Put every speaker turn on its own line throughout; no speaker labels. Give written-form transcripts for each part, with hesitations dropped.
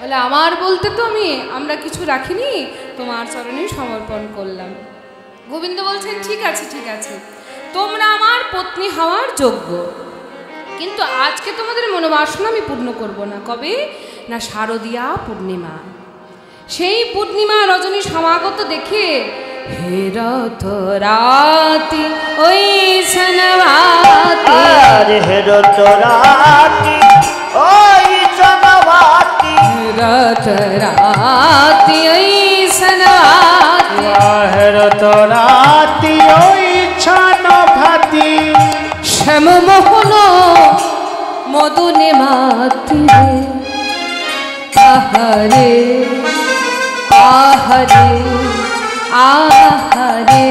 বলে আমার বলতে তো আমরা কিছু রাখিনি, তোমার চরণে সমর্পণ করলাম। গোবিন্দ বলছেন ঠিক আছে ঠিক আছে, তোমরা আমার পত্নী হওয়ার যোগ্য, কিন্তু আজকে তোমাদের মনোবাসনা আমি পূর্ণ করব না। কবে না শারদীয়া পূর্ণিমা, সেই পূর্ণিমা রজনী সমাগত দেখে হে রথ রাতি ওই সনবাতি,
হে রথ রাতি ওই সনবাতি,
রথ রাতি ওই সনবাতি,
হে রথ রাতি ওই সনবাতি,
শ্যাম মোহন মদনে মাতি আহারে আহারে আহারে,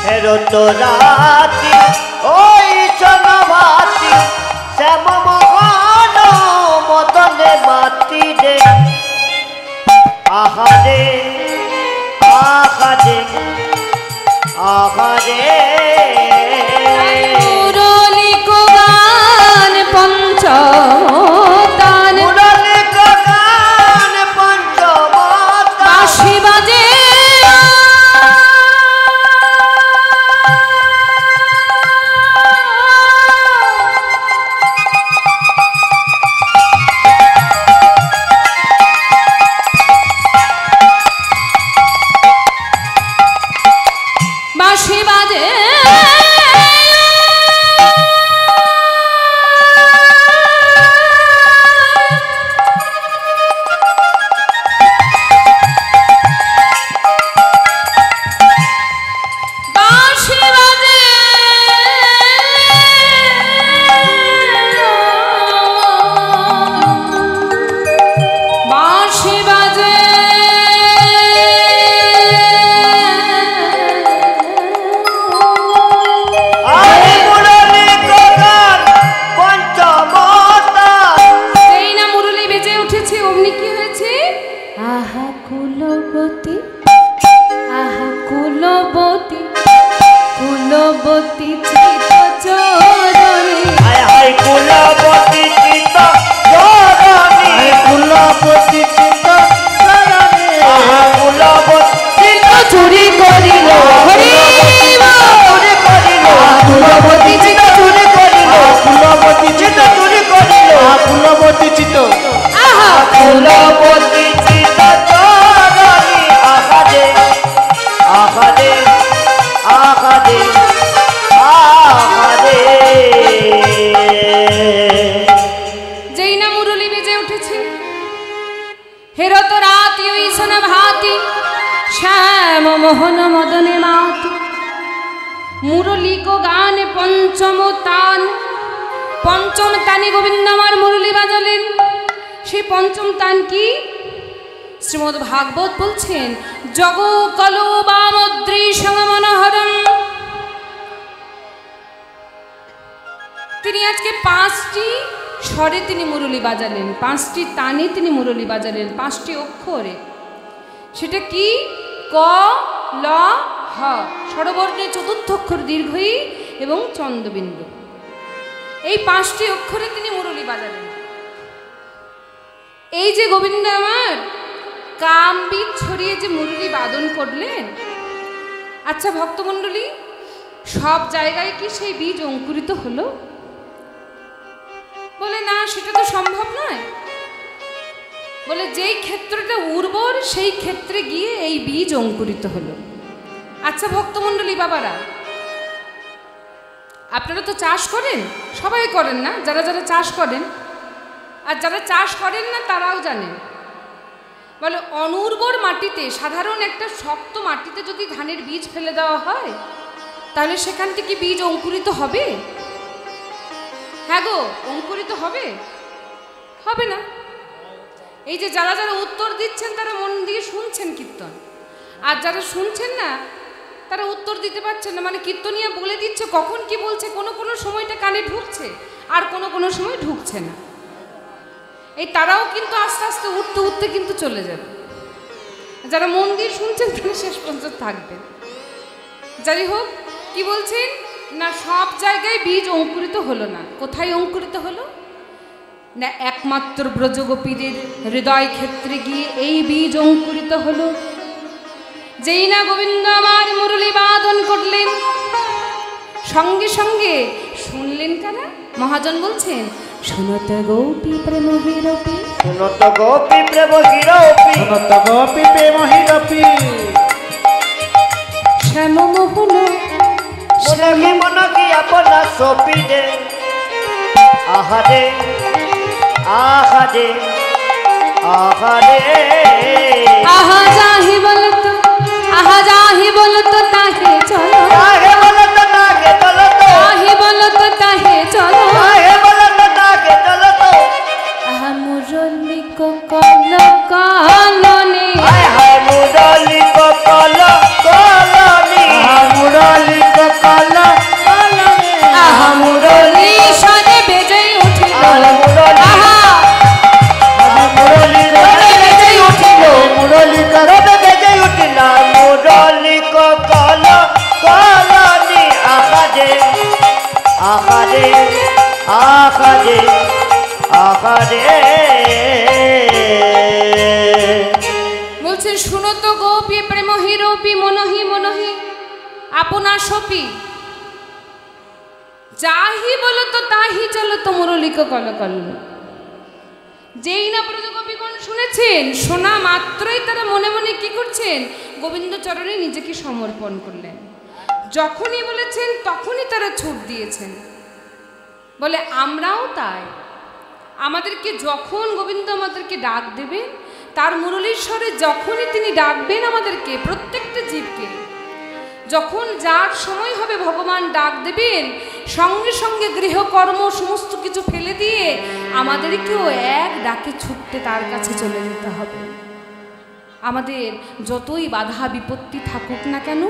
হে রথ রাতি ওই সনবাতি, শ্যাম মোহন মদনে মাতি রে, আহারে আহারে আহারে,
মুরলি গান পঞ্চমতান,
মুরলি গান পঞ্চমতান,
বাঁশি বাজে বাঁশি বাজে চুরি করিল কুলবতী চিত চুরি করিল,
কুলবতী চিত চুরি করিল, কুলবতী চিত
আহা
কুলবতী চিত চরণী, আহারে আহারে আহারে আহারে।
যেই না মুরলি বেজে উঠেছে, হেরত রাতি ওই সোনা ভাতি, শ্যাম মোহন মদনে মাতি, মুরলি গো গান পঞ্চম তান, পঞ্চম তানে গোবিন্দ আমার মুরলি বাজালেন। সেই পঞ্চম তান কি? শ্রীমদ্ ভাগবত বলছেন জগ কলো বামদ্রীশং মনোহরম। তিনি আজকে 5টি স্বরে তিনি মুরলি বাজালেন, 5টি তানে তিনি মুরলি বাজালেন, 5টি অক্ষরে। সেটা কি? ক ল হ, স্বরবর্ণের চতুর্থ অক্ষর দীর্ঘই এবং চন্দ্রবিন্দু, এই 5টি অক্ষরে তিনি মুরলি বাজালেন। এই যে গোবিন্দ আমার কাম বীজ ছড়িয়ে যে মুরলি বাদন করলেন, আচ্ছা ভক্তমণ্ডলী, সব জায়গায় কি সেই বীজ অঙ্কুরিত হলো? বলে না, সেটা তো সম্ভব নয়। বলে যেই ক্ষেত্রটা উর্বর সেই ক্ষেত্রে গিয়ে এই বীজ অঙ্কুরিত হলো। আচ্ছা ভক্তমণ্ডলী বাবারা, আপনারা তো চাষ করেন, সবাই করেন না? যারা যারা চাষ করেন আর যারা চাষ করেন না তারাও জানেন। বলে অনুর্বর মাটিতে, সাধারণ একটা শক্ত মাটিতে যদি ধানের বীজ ফেলে দেওয়া হয়, তাহলে সেখান থেকে বীজ অঙ্কুরিত হবে? হ্যাঁ গো, অঙ্কুরিত হবে? হবে না। এই যে যারা যারা উত্তর দিচ্ছেন তারা মন দিয়ে শুনছেন কীর্তন, আর যারা শুনছেন না তারা উত্তর দিতে পারছেন না। মানে কীর্তনিয়া বলে দিচ্ছে কখন কি বলছে, কোনো কোনো সময়টা কানে ঢুকছে আর কোনো কোনো সময় ঢুকছে না। এই তারাও কিন্তু আস্তে আস্তে উঠতে উঠতে কিন্তু চলে যাবে। যারা মন দিয়ে শুনছেন তারা শেষ পর্যন্ত থাকবে। যাই হোক, কি বলছেন না, সব জায়গায় বীজ অঙ্কুরিত হলো না। কোথায় অঙ্কুরিত হলো? না একমাত্র ব্রজগোপীদের হৃদয় ক্ষেত্রে গিয়ে এই বীজ অঙ্কুরিত হলো। যেই না গোবিন্দ আমার মুরলী বাদন করলেন, সঙ্গে সঙ্গে শুনলেন কারা? মহাজন বলছেন, শুনত গোপী প্রেম হিরপি,
শুনত গোপী প্রেম হিরপি, শুনত গোপী প্রেম হিরপি,
শ্যাম মোহন
মনকি মনকি আপনা সপি দে, আহারে আহারে আহারে,
আহা যাহি বলত, আহা যাহি বলত তাহে চলো,
তাহে বলত তাকে চলো তো,
তাহি বলত তাহে চলো,
তাহে বলত তাকে চলো তো,
আহা মুরলী কল কালনে,
হায় হায় মুরলী কল কলনি, মুরলী কল কলনি,
আহা মুরলী সনে বেজে উঠিল, আহা
মুরলী বেজে উঠিল, মুরলী বেজে উঠিল, মুরলী কল কলনি, আকারে আকারে আকারে আকারে।
বলছেন শুনত গোপী প্রেম হিরপি, মনহি মনহি আপনা সপি, যাহি বলতো তাহি চলতো মুরলিক কলকল। যেই না ব্রজগোপীগণ শুনেছেন, শোনা মাত্রই তারা মনে মনে কি করছেন? গোবিন্দ চরণে নিজেকে সমর্পণ করলেন। যখনই বলেছেন তখনই তারা ছুট দিয়েছেন। বলে আমরাও তাই, আমাদেরকে যখন গোবিন্দ আমাদেরকে ডাক দেবেন, তার মুরলীর স্বরে যখনই তিনি ডাকবেন আমাদেরকে, প্রত্যেকটা জীবকে, যখন যার সময় হবে ভগবান ডাক দেবেন, সঙ্গে সঙ্গে গৃহকর্ম সমস্ত কিছু ফেলে দিয়ে আমাদেরকেও এক ডাকে ছুটতে তার কাছে চলে যেতে হবে। আমাদের যতই বাধা বিপত্তি থাকুক না কেন,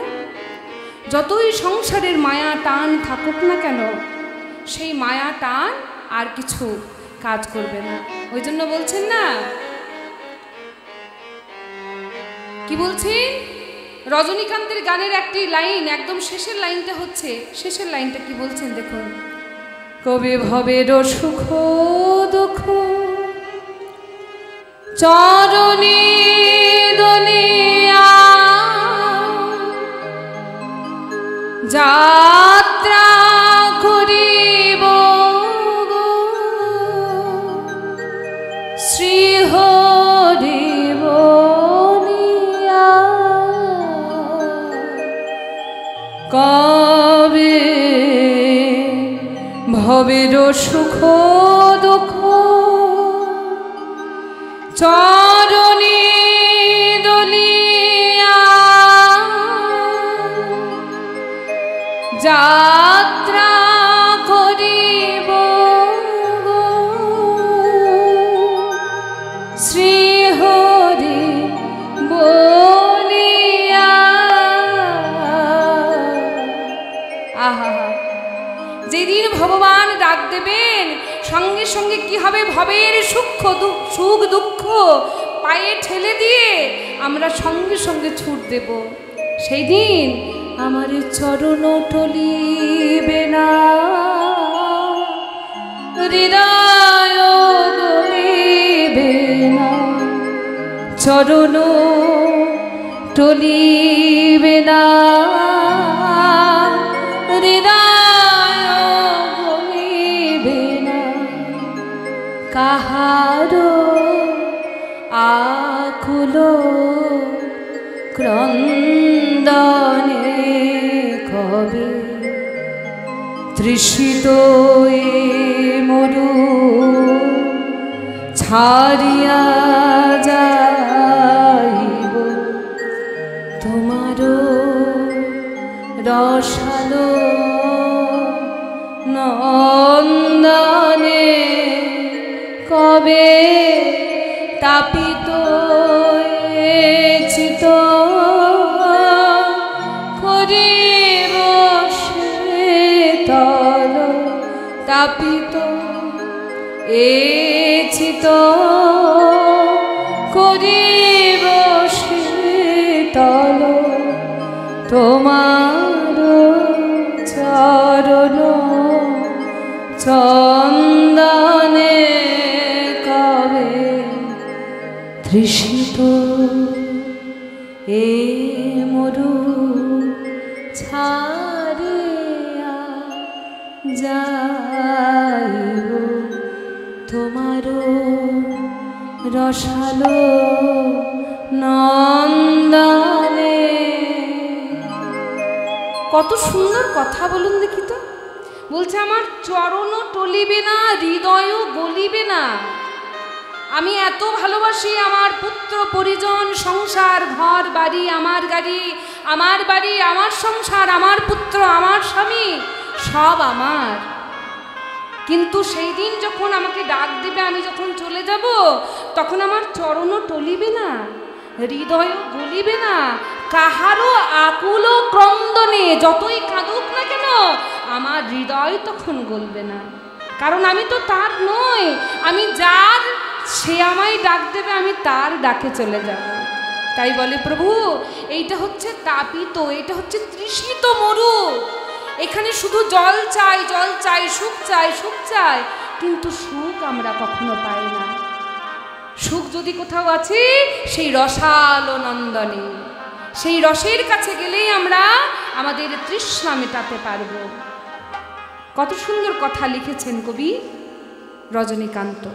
যতই সংসারের মায়া টান থাকুক না কেন, সেই মায়া টান আর কিছু কাজ করবে না। ওই জন্য বলছেন না, কি বলছেন? রজনীকান্তের গানের একটি লাইন, একদম শেষের লাইনটা হচ্ছে, শেষের লাইনটা কি বলছেন দেখুন, কবি ভবের সুখ দুঃখ চরণে দলিয়া যাত্রা করিব শ্রীহরি বলিয়া, কবে ভবের সুখ দুঃখ চরণে দলিয়া যাত্রা করিব শ্রীহরি বলিয়া। আহা, যেদিন ভগবান ডাক দেবেন, সঙ্গে সঙ্গে কি হবে? ভবের সুখ দুঃখ পায়ে ঠেলে দিয়ে আমরা সঙ্গে সঙ্গে ছুট দেব। সেই দিন আমার চরণ টলিবে না, হৃদয় গলিবে না, চরণ টলিবে না, হৃদয় গলিবে না, কাহারো আকুল ক্রন্দনে কবে তৃষিত এ মরু ছাড়িয়া যাইব, তোমারও রসালো নন্দনে কবে তাপিত চিত করিব শীতল, তাপিত এ চিত করিব শীতল, তোমার চরণ চন্দনে তৃষিত এ মরু ছাড়িয়া যাইব তোমার রসালো নন্দনে। কত সুন্দর কথা বলুন দেখি তো। বলছে আমার চরণও টলিবে না, হৃদয়ও গলিবে না। আমি এত ভালোবাসি আমার পুত্র পরিজন, সংসার, ঘর বাড়ি, আমার গাড়ি, আমার বাড়ি, আমার সংসার, আমার পুত্র, আমার স্বামী, সব আমার। কিন্তু সেই দিন যখন আমাকে ডাক দেবে, আমি যখন চলে যাব, তখন আমার চরণও টলিবে না, হৃদয়ও গলিবে না। কাহারও আকুল ক্রন্দনে যতই কাঁদুক না কেন, আমার হৃদয় তখন গলবে না। কারণ আমি তো তার নই, আমি যার, সে আমায় ডাক দেবে, আমি তার ডাকে চলে যাব। তাই বলে প্রভু, এইটা হচ্ছে তাপিত, এটা হচ্ছে তৃষ্ণিত মরু। এখানে শুধু জল চাই, জল চাই, সুখ চাই, সুখ চাই, কিন্তু সুখ আমরা কখনো পাই না। সুখ যদি কোথাও আছে, সেই রসালো নন্দনে, সেই রসের কাছে গেলেই আমরা আমাদের তৃষ্ণা মেটাতে পারব। কত সুন্দর কথা লিখেছেন কবি রজনীকান্ত।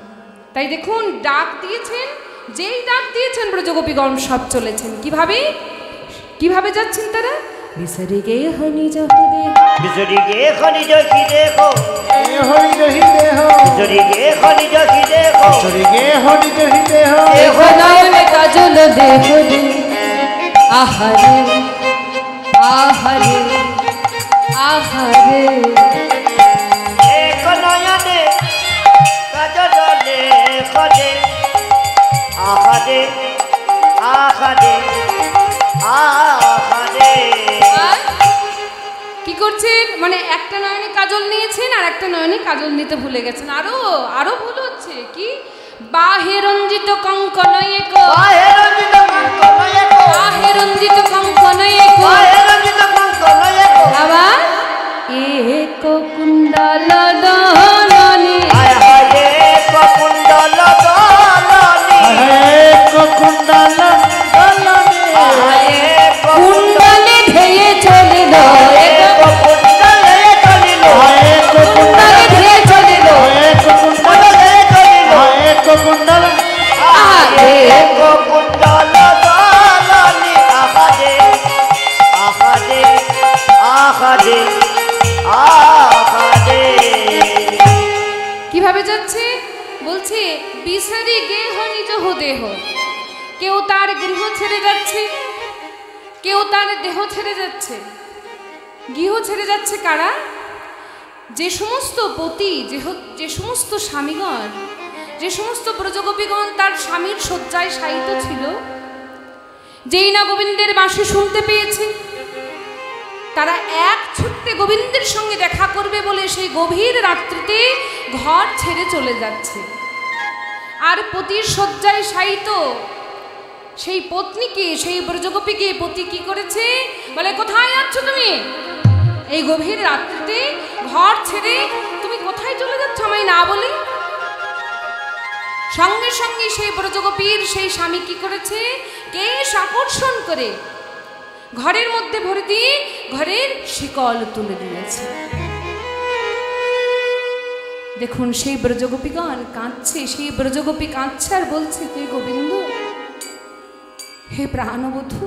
তাই দেখুন, ডাক দিয়েছেন, যেই ডাক দিয়েছেন ব্রজগোপীগণ সব চলেছেন। কিভাবে কিভাবে যাচ্ছেন তারা? বিসরি গে হনিজ হৃদে,
বিসরি গে খনিজ কি দেখো, হরিজ হৃদেহ, বিসরি গে খনিজ কি দেখো, বিসরি গে হরিজ হৃদেহ,
দেখো নয়নে কাজল দেখো দে, আহারে আহারে আহারে,
এক নয়নে কাজল দেখো দে, আহারে আহারে আহারে।
কি করছেন? মানে একটা নয়নে কাজল নিয়েছেন আর একটা নয়নে কাজল নিতে ভুলে গেছেন। আরো আরো ভুল হচ্ছে। কি? বাহে রঞ্জিত কঙ্কন এক,
বাহে রঞ্জিত কঙ্কন এক,
বাহে রঞ্জিত কঙ্কন এক,
বাহে রঞ্জিত কঙ্কন এক,
আবার এক কুণ্ডল দহননি,
হায় হায় এক কুণ্ডল দলনি, এক কুণ্ডল দলনি, এক
কুণ্ডলে ধেয়ে চলিল, এক
কুণ্ডলে চলিল, এক
কুণ্ডলে ধেয়ে চলিল,
এক কুণ্ডলে চলিল, এক কুণ্ডল, এক কুণ্ডল দলনি, আহারে আহারে আহারে আহারে।
কিভাবে যাচ্ছে? বলছে বিসারি গেহ নিজ দেহ। কেউ তার গৃহ ছেড়ে যাচ্ছে, কেউ তার দেহ ছেড়ে যাচ্ছে। গৃহ ছেড়ে যাচ্ছে কারা? যে সমস্ত পতি, যে সমস্ত স্বামীগণ, যে সমস্ত ব্রজগোপীগণ তার স্বামীর শয্যায় শায়িত ছিল, যেই না গোবিন্দের বাঁশি শুনতে পেয়েছে, তারা এক ছুট্টে গোবিন্দের সঙ্গে দেখা করবে বলে সেই গভীর রাত্রিতে ঘর ছেড়ে চলে যাচ্ছে। আর পতির শয্যায় শায়িত সেই পত্নীকে, সেই ব্রজগোপীকে পতি কি করেছে? বলে, কোথায় যাচ্ছ তুমি? এই গভীর রাত্রিতে ঘর ছেড়ে তুমি কোথায় চলে যাচ্ছ আমায় না বলে? সঙ্গে সঙ্গে সেই ব্রজগোপীর সেই স্বামী কি করেছে? কেশ আকর্ষণ করে ঘরের মধ্যে ভরে দিয়ে ঘরের শিকল তুলে দিয়েছে। দেখুন, সেই ব্রজগোপীগণ কাঁদছে, সেই ব্রজগোপী কাঁদছে আর বলছে, হে গোবিন্দ, হে প্রাণবধূ,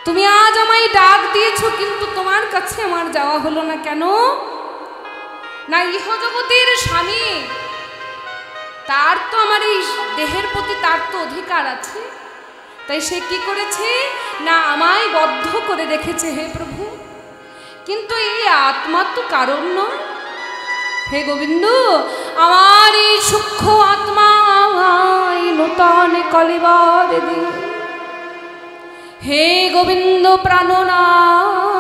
তুমি আজ আমায় ডাক দিয়েছ, কিন্তু তোমার কাছে আমার যাওয়া হলো না কেন? না ইহজগতের স্বামী, তার তো আমার এই দেহের প্রতি তার তো অধিকার আছে, তাই সে কি করেছে? না আমায় বদ্ধ করে রেখেছে হে প্রভু। কিন্তু এই আত্মা তো কারণ নয়। হে গোবিন্দ, আমার এই সূক্ষ্ম আত্মা নূতন কলিবার দে। হে গোবিন্দ প্রাণনাথ,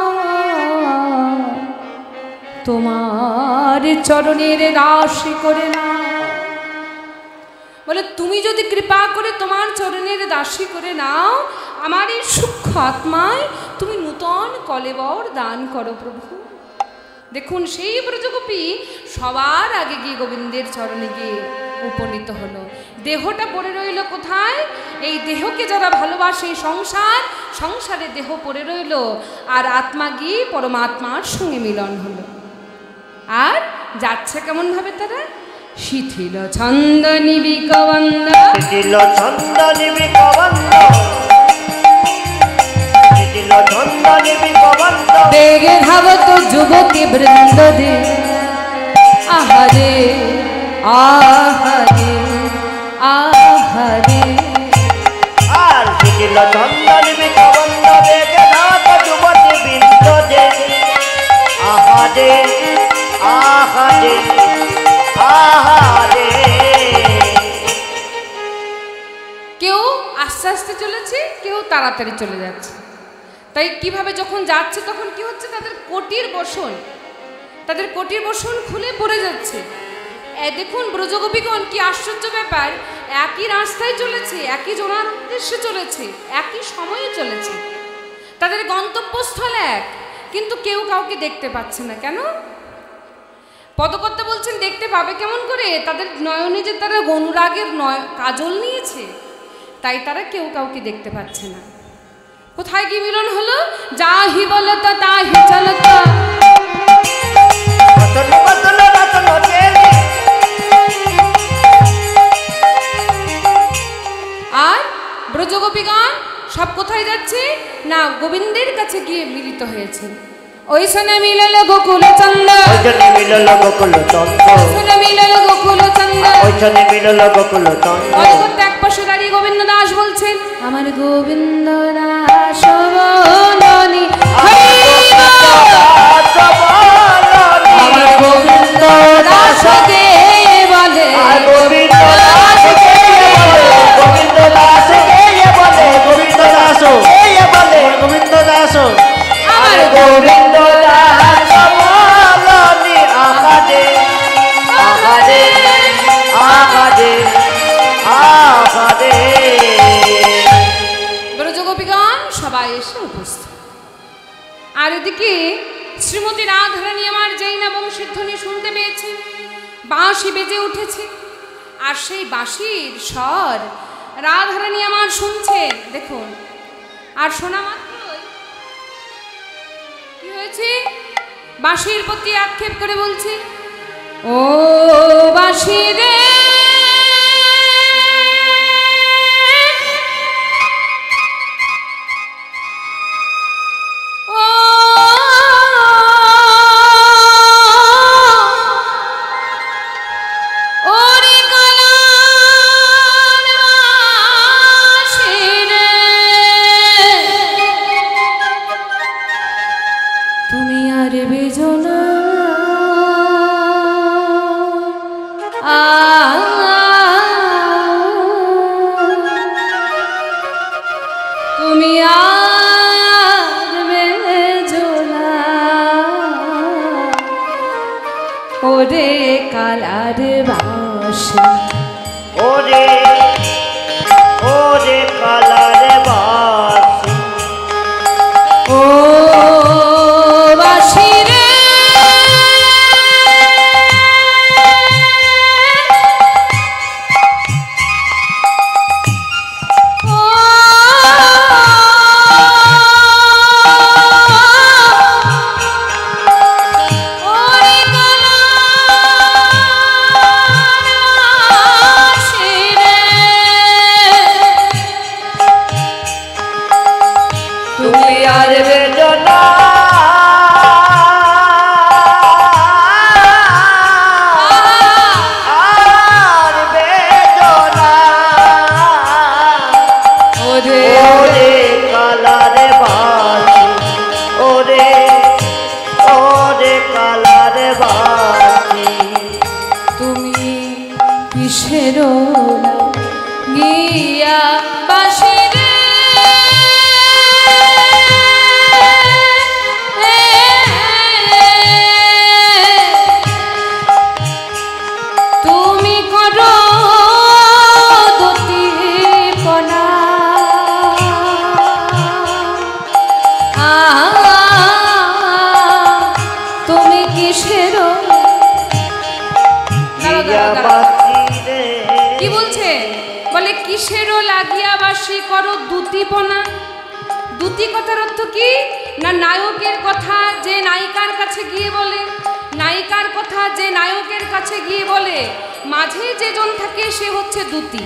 তোমার চরণের দাসী করে না। বলে, তুমি যদি কৃপা করে তোমার চরণের দাসী করে নাও, আমার এই সূক্ষ্ম আত্মায় তুমি নূতন কলেবর দান করো প্রভু। দেখুন, সেই ব্রজগোপী সবার আগে গিয়ে গোবিন্দের চরণে গিয়ে উপনীত হলো। দেহটা পড়ে রইল কোথায়? এই দেহকে যারা ভালোবাসে, সংসারে দেহ পড়ে রইল, আর আত্মা গিয়ে পরমাত্মার সঙ্গে মিলন হলো। আর যাচ্ছে কেমন ভাবে তারা? শিথিল ছন্দ নিবিক বন্দ,
শিথিল ছন্দ নিবিক বন্দ, শিথিল ছন্দ নিবিক বন্দ,
বেগে ধাবত যুবতী বৃন্দ দে, আহারে আহারে আহারে।
আর শিথিল ছন্দ নিবিক বন্দ, বেগে ধাবত যুবতী বৃন্দ দে, আহারে আহারে আহারে।
কেউ আস্তে আস্তে চলেছে, কেউ তাড়াতাড়ি চলে যাচ্ছে। তাই কিভাবে যখন যাচ্ছে তখন কি হচ্ছে? তাদের কোটির বসন খুলে পড়ে যাচ্ছে। দেখুন ব্রজগোপীগণ, কি আশ্চর্য ব্যাপার! একই রাস্তায় চলেছে, একই জনার উদ্দেশ্যে চলেছে, একই সময়ে চলেছে, তাদের গন্তব্যস্থল এক, কিন্তু কেউ কাউকে দেখতে পাচ্ছে না। কেন? পদকর্তা বলছেন দেখতে পাবে কেমন করে? তাদের নয়নে যে তারা অনুরাগের কাজল নিয়েছে, তাই তারা কেউ কাউকে দেখতে পাচ্ছে না। কোথায় কি মিলন হলো? যাহি বলতা তাহি চলতা, আর ব্রজগোপীগণ সব কোথায় যাচ্ছে না? গোবিন্দের কাছে গিয়ে মিলিত হয়েছে। ওইখানে মিলল গোকুল চন্দ,
ওইখানে মিলল গোকুল চন্দ,
ওইখানে মিলল গোকুল চন্দ,
ওইখানে মিলল গোকুল চন্দ।
পদকর্তা এক পাশে দাঁড়িয়ে গোবিন্দ দাস বলছেন, আমার গোবিন্দ দাস বলনি, আমার গোবিন্দ দাস কে বলে,
গোবিন্দ দাস কে বলে, গোবিন্দ দাস কে বলে, গোবিন্দ দাস কে বলে, গোবিন্দ দাস
আমার
গোবিন্দ দাস বলনি, আহারে আহারে আহারে আহারে।
ব্রজগোপীগণ সবাই এসে উপস্থিত। আর এদিকে শ্রীমতী রাধারানী আমার যেই না বংশীধ্বনি শুনতে পেয়েছে, বাঁশি বেজে উঠেছে, আর সেই বাঁশির স্বর রাধারানী আমার শুনছে। দেখুন, আর শোনা মাত্রই কি হয়েছে? বাঁশির প্রতি আক্ষেপ করে বলছে, ও বাঁশি রে, ওরে কালার বাঁশি,
ওরে ওরে কালার বাঁশি,
ও বাঁশি রে, গিয়া বাঁশি রে, তুমি করো দতিপনা, তুমি কিসের
বাঁশি রে,
কি বলছে? বলে কিসেরও লাগিয়া বাসি করো দুতিপনা। দুতি কথার অর্থ কি না, নায়কের কথা যে নায়িকার কাছে গিয়ে বলে, নায়িকার কথা যে নায়কের কাছে গিয়ে বলে, মাঝে যেজন থাকে সে হচ্ছে দুতি।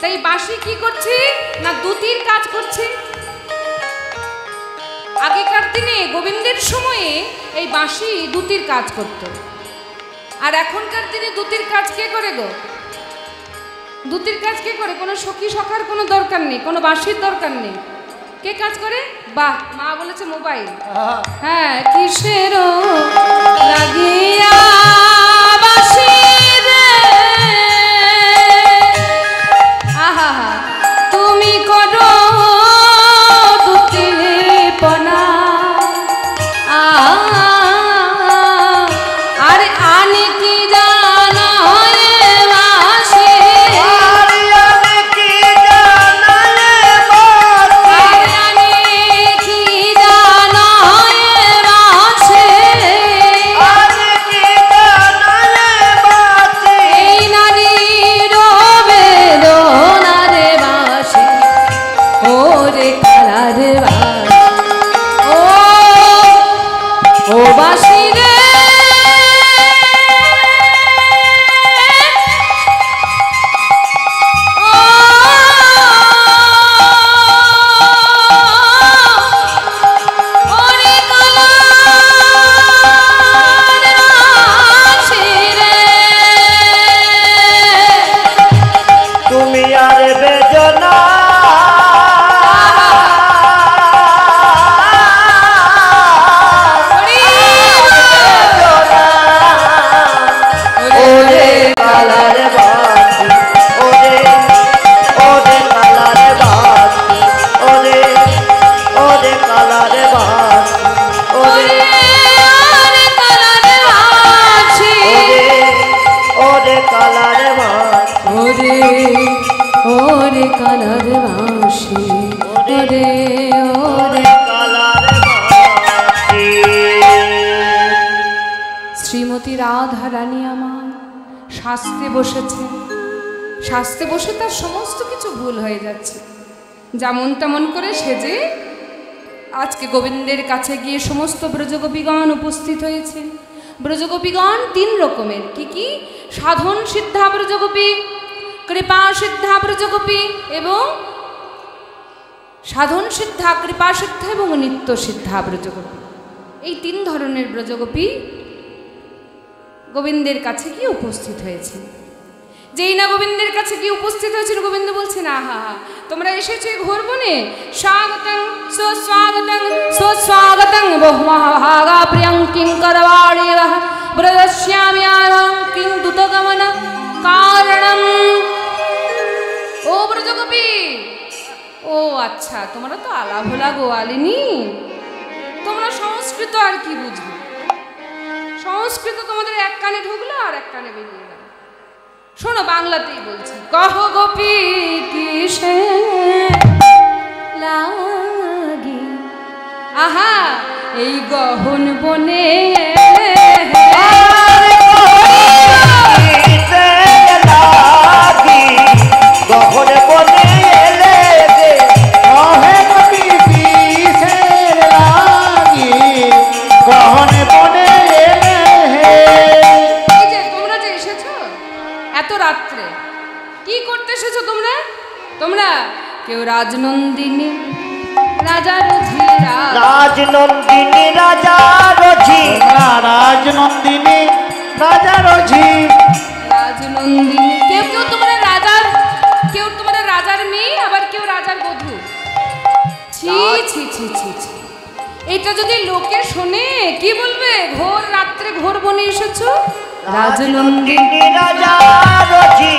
তাই বাঁশি কি করছে না, দুতির কাজ করছে। আগেকার দিনে গোবিন্দের সময়ে এই বাঁশি দুতির কাজ করত, আর এখনকার দিনে দুতির কাজ কে করে গো? দুতির কাজ কে করে? কোনো সখী সখার কোনো দরকার নেই, কোনো বাঁশির দরকার নেই। কে কাজ করে? বাহ, মা বলেছে মোবাইল। হ্যাঁ, কিসেরও লাগিয়া বাঁশি রে, আহা তুমি করো দুতিপনা। আরে আনে কি জানো এ বাঁশি, আরে কি জানো এ বাঁশি, এই নারীর বেদনার বাঁশি, ওরে কালার বাঁশি, ও বাঁশি রে।
তুমি আর বেদনা ওরে কালার বাঁশি, ওরে ওরে কালার বাঁশি, ওরে ওরে কালার বাঁশি, ওরে ওরে কালার বাঁশি,
ওরে ওরে কালার বাঁশি, ওরে ওরে
কালার বাঁশি।
শ্রীমতী রাধা রানী আমার শাস্তে বসেছে। শাস্তে বসে তার সমস্ত কিছু ভুল হয়ে যাচ্ছে, যেমন তেমন করে সেজে আজকে গোবিন্দের কাছে গিয়ে সমস্ত ব্রজগোপীগণ উপস্থিত হয়েছে। ব্রজগোপীগণ তিন রকমের, কি কি? সাধন সিদ্ধা ব্রজগোপী, কৃপা সিদ্ধা ব্রজগোপী এবং সাধন সিদ্ধা, কৃপা সিদ্ধা এবং নিত্য সিদ্ধা ব্রজগোপী। এই তিন ধরনের ব্রজগোপী গোবিন্দের কাছে গিয়ে উপস্থিত হয়েছে। যেই না গোবিন্দের কাছে গিয়ে উপস্থিত হয়েছিল, গোবিন্দ বলছেন আহা তোমরা এসেছো ঘোর বনে, স্বাগতং সুস্বাগতং সুস্বাগতং বহুমহাভাগা প্রিয়ং কিঙ্করবাণীবহ ব্রজস্যামি আয়ং কিং দ্রুতগমন কারণম। ও ব্রজগোপী, ও আচ্ছা, তোমরা তো আলাভোলা গোয়ালিনী, তোমরা সংস্কৃত আর কি বুঝবে? সংস্কৃত তোমাদের এক কানে ঢুকলো আর এক কানে বেরিয়ে গেল। শোনো, বাংলাতেই বলছি, কহ গোপী কিসে লাগি, আহা এই গহন বনে
গহন বনে এলে গে, কহে গোপী কিসের লাগি, গহন বনে এলে হে।
এই যে তোমরা যে এসেছো এত রাত্রে, কি করতে এসেছো তোমরা? তোমরা কেউ রাজনন্দিনী রাজা রথি,
রাজনন্দিনী রাজা রথি, রাজনন্দিনী রাজা রথি,
রাজনন্দিনী, কেউ কেউ তোমরা রাজার, কেউ তোমরা রাজার মেয়ে, আবার কেউ রাজার বধূ। ছি ছি ছি ছি ছি, এটা যদি লোকে শোনে কি বলবে? ঘোর রাত্রে ঘোর বনে এসেছো। রাজনন্দিনী
রাজা রথি,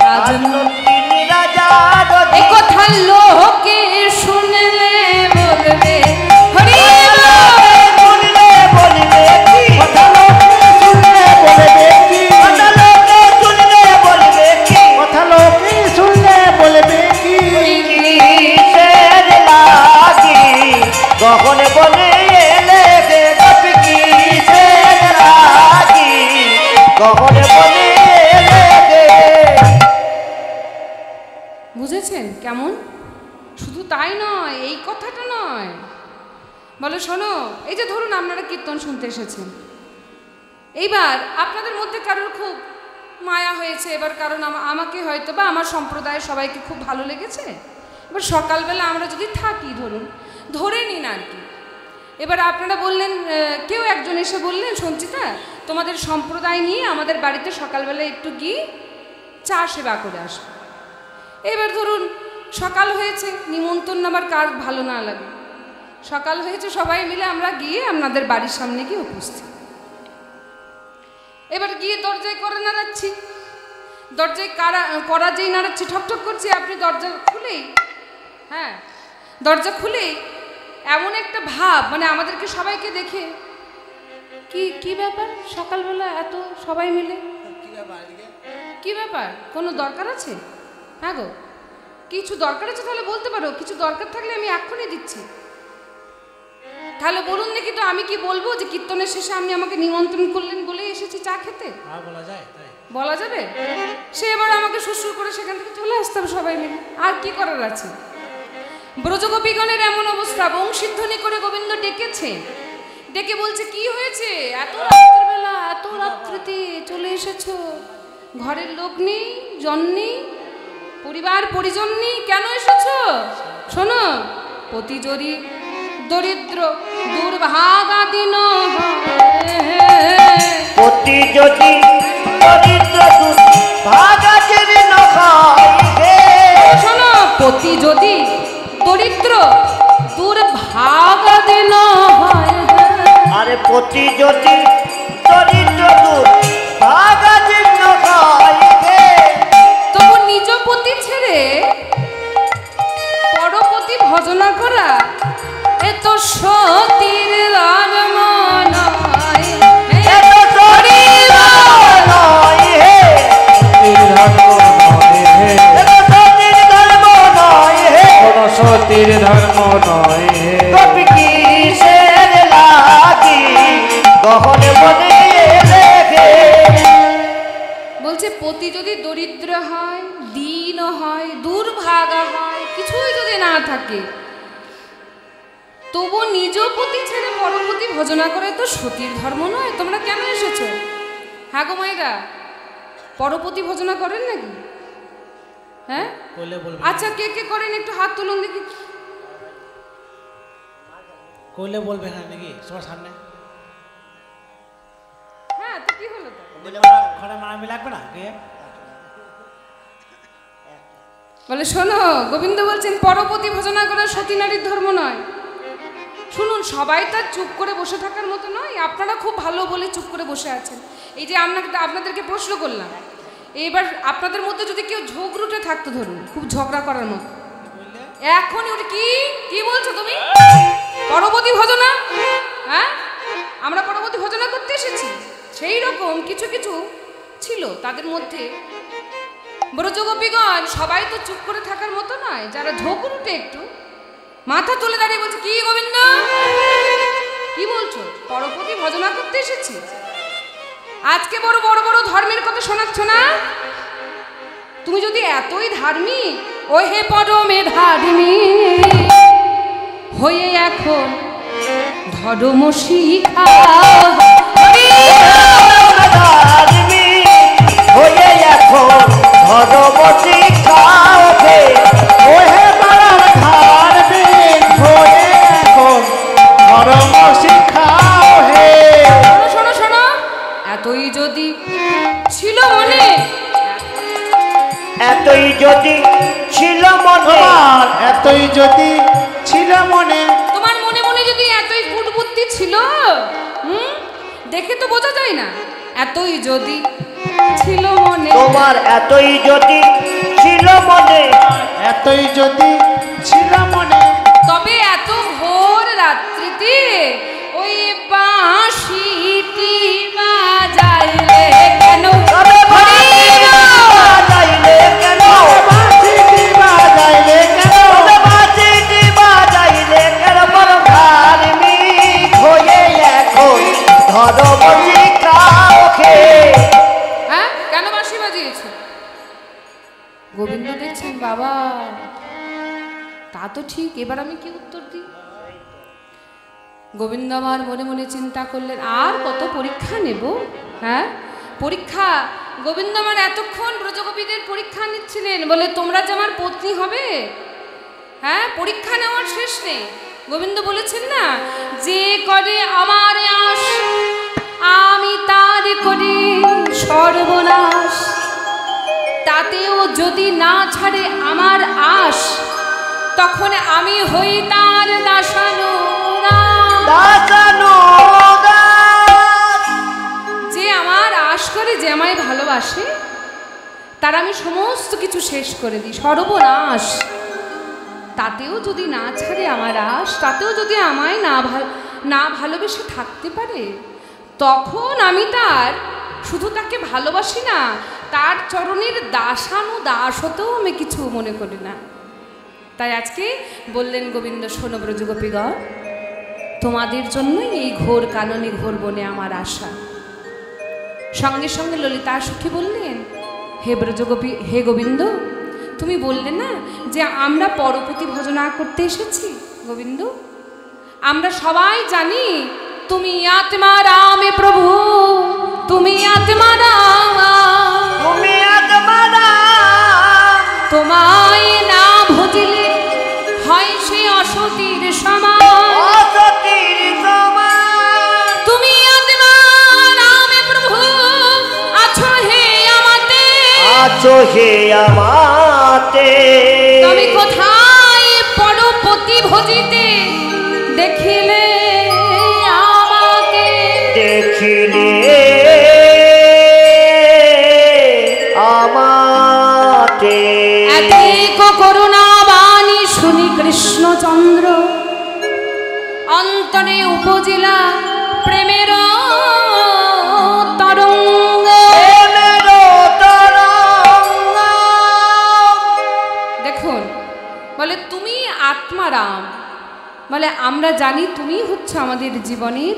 রাজনন্দিনী
রাজা রথি,
এ কথা লোকে শুনলে বলবে হরি
শুনলে বলবে কি, কথা লোকে শুনলে বলবে কি, কথা লোকে শুনলে বলবে কি, কথা লোকে শুনলে বলবে কি, কিসের লাগি কখন বনে এলে গে গোপী, কিসের লাগি কখন বনে এলে গে
বুঝেছেন কেমন? শুধু তাই নয়, এই কথাটা নয়, বলে শোনো, এই যে ধরুন আপনারা কীর্তন শুনতে এসেছেন, এইবার আপনাদের মধ্যে কারোর খুব মায়া হয়েছে, এবার কারণ আমাকে হয়তো বা আমার সম্প্রদায়ের সবাইকে খুব ভালো লেগেছে, এবার সকালবেলা আমরা যদি থাকি, ধরুন ধরে নিন আর কি, এবার আপনারা বললেন, কেউ একজন এসে বললেন, সঞ্চিতা তোমাদের সম্প্রদায় নিয়ে আমাদের বাড়িতে সকালবেলা একটু গিয়ে চা সেবা করে আসবে। এবার ধরুন সকাল হয়েছে, নিমন্ত্রণ আমার কার ভালো না লাগে, সকাল হয়েছে, সবাই মিলে আমরা গিয়ে আপনাদের বাড়ির সামনে গিয়ে উপস্থিত। এবার গিয়ে দরজায় কড়া নাড়াচ্ছি, দরজায় কড়া যেই নাড়াচ্ছি, ঠকঠক করছি, আপনি দরজা খুলেই, হ্যাঁ দরজা খুলেই এমন একটা ভাব, মানে আমাদেরকে সবাইকে দেখে, কি ব্যাপার সকালবেলা এত সবাই মিলে, কি ব্যাপার, কোনো দরকার আছে? হ্যাঁ গো, কিছু দরকার আছে তাহলে বলতে পারো, কিছু দরকার থাকলে আমি এক্ষুনি দিচ্ছি। তাহলে বলুন দেখি তো, আমি কি বলবো যে কীর্তনের শেষে আপনি আমাকে নিমন্ত্রণ করলেন বলেই এসেছি চা খেতে? বলা যাবে? সে এবার আমাকে শ্বশুর করে সেখান থেকে চলে আসতাম সবাই মিলে, আর কি করার আছে। ব্রজগোপীগণের এমন অবস্থা, বংশীধ্বনি করে গোবিন্দ ডেকেছে, ডেকে বলছে কি হয়েছে, এত রাত্রিবেলা, এত রাত্রিতে চলে এসেছো, ঘরের লোক নেই, জন নেই, পরিবার পরিজন নেই, কেন এসেছো? শোনো, পতি যদি দরিদ্র দুর্ভাগা দিন,
পতি যদি দরিদ্র দুর্ভাগা দিন,
শোনো, পতি যদি দরিদ্র দুর্ভাগা দিন,
আরে পতি যদি দরিদ্র দুর্ভাগা দিন,
তবু নিজ পতি ছেড়ে পরপতি ভজনা করা এ তো সতীর ধর্ম নয়,
সতীর ধর্ম নয়,
কবি কিসের লাগি গহনে মনে রেখে।
বলছে পতি যদি দরিদ্র হয়, দীন হয়, দুর্ভাগা হয়, কিছুই যদি না থাকে, তবু নিজ পতি ছেড়ে পরপতি ভজনা করে তো সতীর ধর্ম নয়। তোমরা কেন এসেছো? হ্যাঁ গো মায়েরা, পরপতি ভজনা করেন নাকি? হ্যাঁ, আচ্ছা কে কে করেন একটু হাত তুলুন দেখি।
করলে বলবে না নাকি সবার সামনে?
হ্যাঁ, তো কি হলো?
ঘরে মারামি লাগবে না?
বলে শোনো, গোবিন্দ বলছেন পরপতি ভজনা করা সতী নারীর ধর্ম নয়। শুনুন, সবাই তার চুপ করে বসে থাকার মতো নয়। আপনারা খুব ভালো বলে চুপ করে বসে আছেন। এই যে আপনাদেরকে প্রশ্ন করলাম, এবার আপনাদের মধ্যে যদি কেউ ঝগড়ুটে থাকতো, ধরুন খুব ঝগড়া করার মতো, এখনই ওটা কি বলছো তুমি? পরপতি ভজনা? হ্যাঁ, আমরা পরপতি ভজনা করতে এসেছি। সেই রকম কিছু কিছু ছিল তাদের মধ্যে। ব্রজগোপীগণ সবাই তো চুপ করে থাকার মতো নয়। যারা ঝগড়ুটে একটু মাথা তুলে দাঁড়িয়ে বলছে, কি গোবিন্দ কি বলছো? পরপতি ভজনা করতে এসেছি। আজকে বড় বড় বড় ধর্মের কথা শোনাচ্ছ না? তুমি যদি এতই ধার্মিক, ও হে পরমে ধার্মিক হয়ে এখন ধর্ম শিখা,
হয়ে এখন ধর্ম শিখাও হে,
ওহে পাড়ার ধার্মিক হয়ে এখন ধর্ম শিখাও হে।
শোনো শোনো, এতই যদি ছিল মনে,
এতই যদি ছিল মনে,
এতই যদি ছিল মনে,
তোমার মনে মনে যদি এতই কুটবুদ্ধি ছিল, দেখে তো বোঝা যায় না। এতই যদি ছিল মনে,
তোমার এতই যদি ছিল মনে,
এতই যদি ছিল মনে,
তবে এত ভোর রাত্রিতে ওই বাঁশিটি বাজাইলে কেন?
বাজাইলে কেন?
বাঁশিটি বাজাইলে কেন?
বাঁশিটি বাজাইলে কেন? বড় ধার্মিক হয়ে এখন ধর্ম শিখাও হে।
হ্যাঁ, কেন বাঁশি বাজিয়েছো? গোবিন্দ দেখছেন বাবা, তা তো ঠিক, এবার আমি কি উত্তর দিই? গোবিন্দ আমার মনে মনে চিন্তা করলেন, আর কত পরীক্ষা নেব? হ্যাঁ, পরীক্ষা। গোবিন্দ আমার এতক্ষণ ব্রজগোপীদের পরীক্ষা নিচ্ছিলেন, বলে তোমরা যে আমার পত্নী হবে, হ্যাঁ, পরীক্ষা নেওয়ার শেষ নেই। গোবিন্দ বলেছেন না, যে করে আমার আশ আমি তার করি সর্বনাশ, তাতেও যদি না ছাড়ে আমার আশ, তখন আমি হই তার যে আমার আশ করে, যে আমায় ভালোবাসে, তার আমি সমস্ত কিছু শেষ করে দিই, সর্বনাশ। তাতেও যদি না ছাড়ে আমার আশ, তাতেও যদি আমায় না ভালোবেসে থাকতে পারে, তখন আমি তার শুধু তাকে ভালোবাসি না, তার চরণের দাস হতেও আমি কিছু মনে করি না। তাই আজকে বললেন গোবিন্দ, শোনো ব্রজগোপীগণ, তোমাদের জন্যই এই ঘোর কাননে ঘোর বনে আমার আশা। সঙ্গে সঙ্গে ললিতা সখী বললেন, হে ব্রজগোপী, হে গোবিন্দ, তুমি বললে না যে আমরা পরপতি ভজনা করতে এসেছি। গোবিন্দ, আমরা সবাই জানি তুমি আত্মা রামে প্রভু, তুমি আত্মা রাম,
তুমি আত্মা রাম,
তোমায় না ভজিলে হয় সে অসতীর সমান,
অসতীর সমান।
তুমি আত্মা রামে প্রভু, আছো হে আমাতে,
আছো হে আমাতে।
তুমি কোথায় পরপতি ভজিতে দেখিলে আমাকে,
দেখিলে আমাতে।
এত করুণা বাণী শুনি কৃষ্ণচন্দ্র, অন্তরে উপজেলা প্রেমের তরঙ্গ। দেখুন, বলে তুমি আত্মারাম, বলে আমরা জানি তুমি হচ্ছে আমাদের জীবনের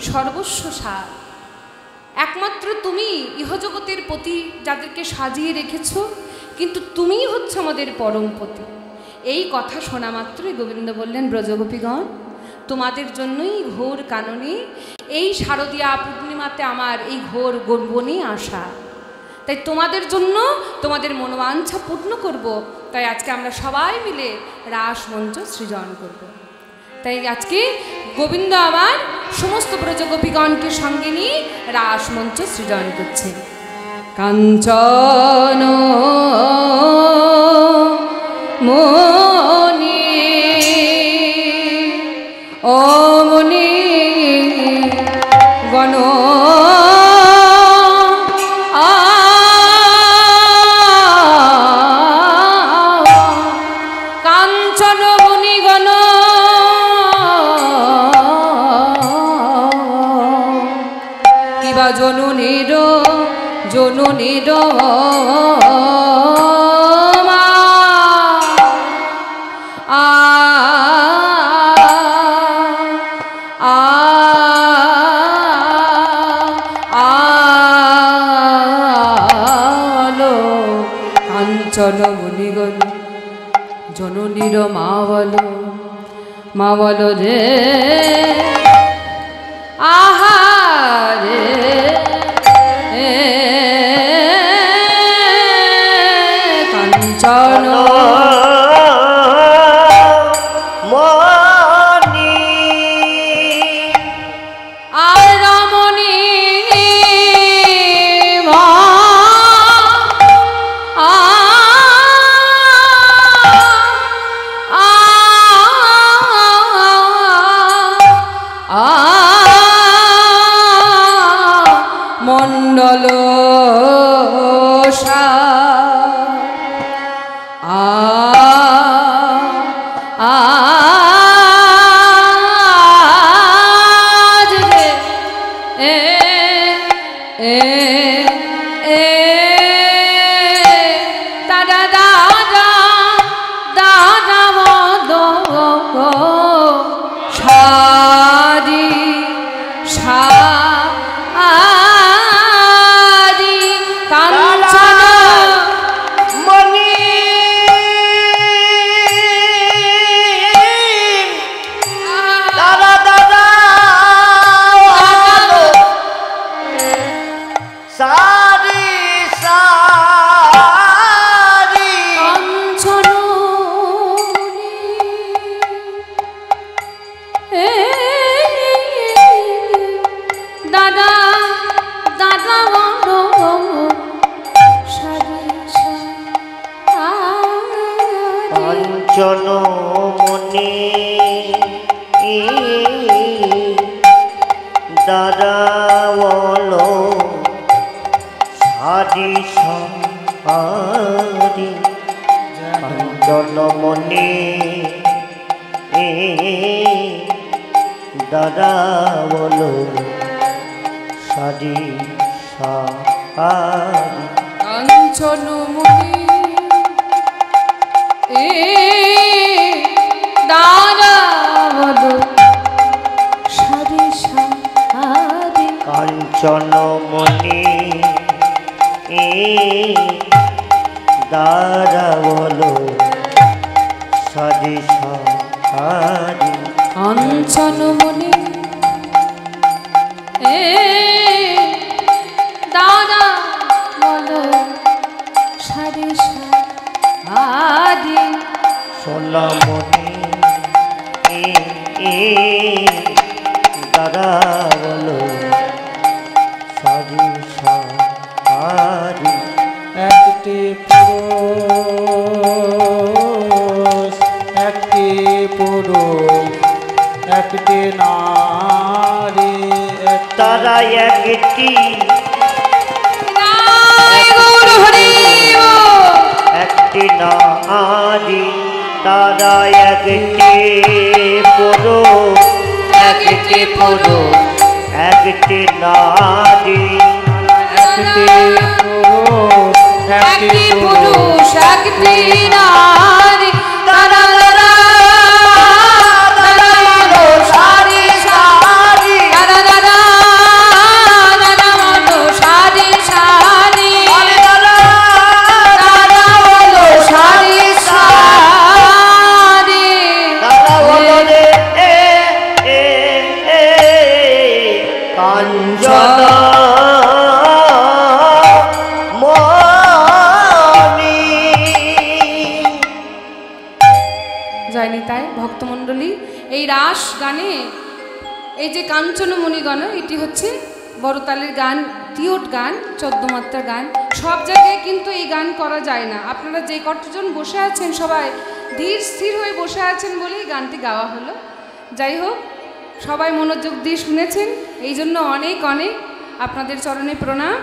সর্বস্ব সার, একমাত্র তুমি ইহজগতের প্রতি যাদেরকে সাজিয়ে রেখেছো, কিন্তু তুমি হচ্ছে আমাদের পরমপতি। এই কথা শোনা মাত্রই গোবিন্দ বললেন, ব্রজগোপীগণ, তোমাদের জন্যই ঘোর কাননে এই শারদীয়া পূর্ণিমাতে আমার এই ঘোর বনে আসা। তাই তোমাদের জন্য তোমাদের মনোবাঞ্ছা পূর্ণ করব। তাই আজকে আমরা সবাই মিলে রাসমঞ্চ সৃজন করব। তাই আজকে গোবিন্দ আবার সমস্ত ব্রজগোপীগণকে সঙ্গে নিয়ে রাসমঞ্চ সৃজন করছে। কাঞ্চন মনি ও মনি গণ কাঞ্চন মুনিগণ কিবা জননীর কাঞ্চন মুনিগণ জননীর মা বলো রে আহারে কাঞ্চন
মনি
আর রমণী
কাঞ্চনমণি দাঁড়াওয়ালো সারি সারি কাঞ্চনমণি দাঁড়াওয়ালো সারি সারি
কাঞ্চনমণি দাঁড়াওয়ালো সারি সারি
কাঞ্চনমণি দাঁড়াওয়ালো সারি সারি
কাঞ্চনমণি দাঁড়াওয়ালো সারি সারি
সোনামণি দাঁড়াওয়ালো সারি সারি
একটি পুরুষ একটি পুরুষ একটি নারী
তারা একটি একটি নারী তারা একটি পুরুষ একটি পুরুষ একটি নারী
একটি পুরুষ
একটি পুরুষ একটি নারী দাঁড়াওয়ালো সারি সারি দাঁড়াওয়ালো সারি সারি দাঁড়াওয়ালো সারি সারি
দাঁড়াওয়ালো রে কাঞ্চন
যায়নি তাই ভক্তমণ্ডলী এই রাস গানে এই যে কাঞ্চনমণি গান এটি হচ্ছে বড়তালের গান টিওট গান 14 মাত্রা গান সব জায়গায় কিন্তু এই গান করা যায় না আপনারা যে কতজন বসে আছেন সবাই ধীর স্থির হয়ে বসে আছেন বলেই গানটি গাওয়া হলো যাই হোক সবাই মনোযোগ দিয়ে শুনেছেন এই জন্য অনেক অনেক আপনাদের চরণে প্রণাম